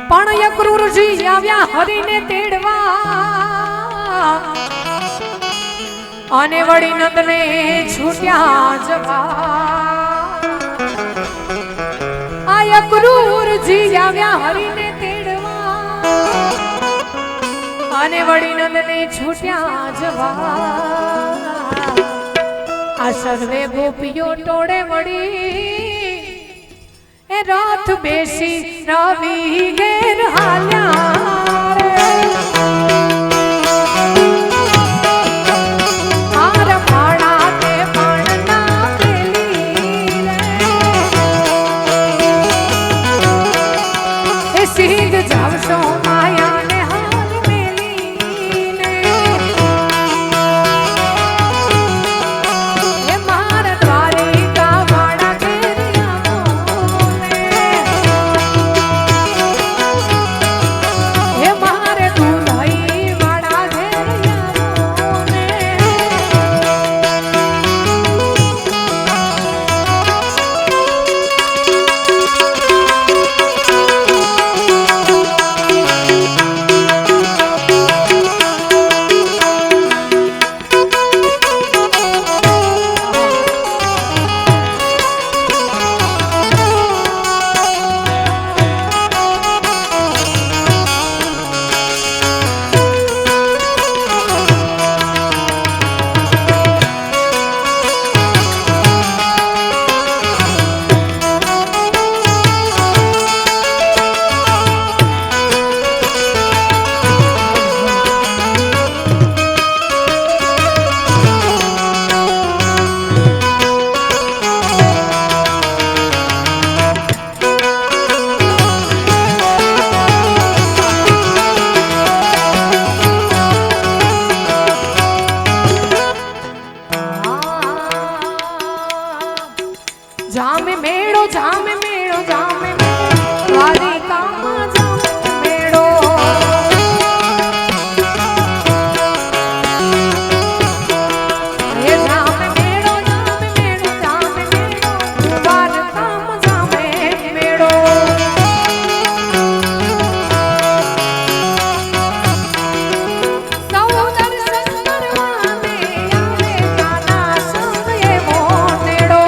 પણ અક્રૂરજી આવ્યા હરીને તેડવા અને વળી નંદને છૂટ્યા જવા આ અક્રૂરજી આવ્યા હરીને તેડવા અને વળી નંદને છૂટ્યા જવા આ સર્વે ગોપીઓ ટોળે વળી એ રાત બેસી રવિ ઘેર હાલ્યા રે હાર ભાડા તે પણ ના પેલી રે એ સિંહ જાવશો માયાને હાલ મેલીને એ માર દ્વારિકા વાળા ઘેર જામે મેળો જામે મેળો જામે દ્વારિકામાં જામે મેળો એ જામે મેળો જામે મેળો જામે મેળો દ્વારિકામાં જામે મેળો સૌ દર્શન કરવાને આવે કાના સમયે મોનેડો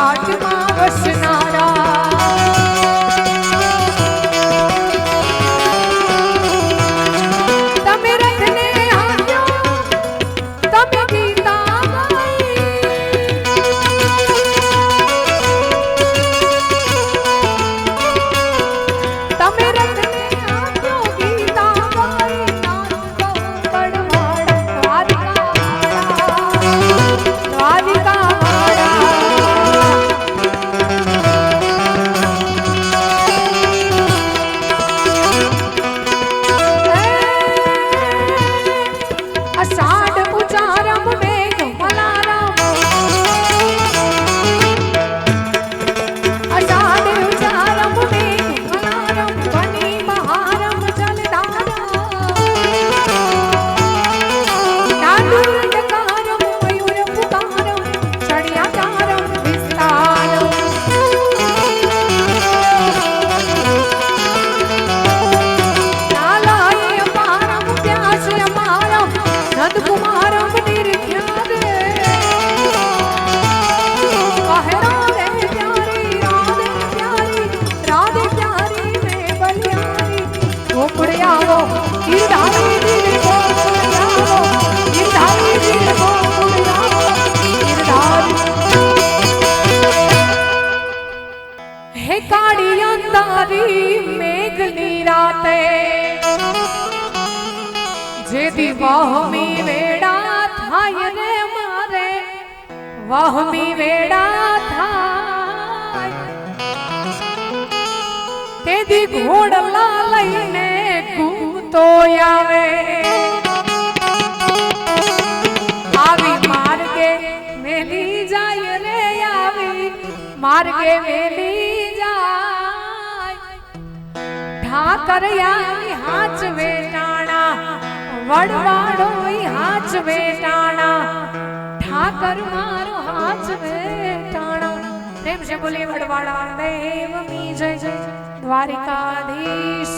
ઘાટમાં વસનારા તમે રથને આપ્યો તમે ગીતા ગાઈ તમે રથને આપ્યો ગીતા ગાઈ નાચ ગૌકળવાડ દ્વારિકા અષાઢ ઉચારમ મેઘ મલારમ અષાઢ ઉચારમ મેઘ મલારમ વની મહારમ જલધારા નાદુર ડકારમ મયુર પુકારમ ચડિયાચારમ વિસ્તારમ નાલાય અપારમ પ્યાસ અમારમ નંદ કુમારમ નિર્ખ્યાદ કહે રાધે પ્યારી રાધે પ્યારી મેં બલિયારી ગોકુળ આવો ગિરધારી દિલ ગોકુળ આવો ગિરધારી દિલ ગોકુળ આવો ગિરધારી હે કાળી અંધારી મેઘની રાતે જેથી વહમી વેડા થાય રે મારે વહમી વેડા થાય તેથી ઘોડલા લઈને કૂતો આવે આવી માર્ગે મેલી જાય રે આવી માર્ગે મેલી જાય ઠાકર આવી હાચ વેટાણા વડવાડો હાચ વેટાણા ઠાકર મારો હાચ વેટાણા પ્રેમ છે બોલી વડવાડા દેવ મી જય જય દ્વારિકાધીશ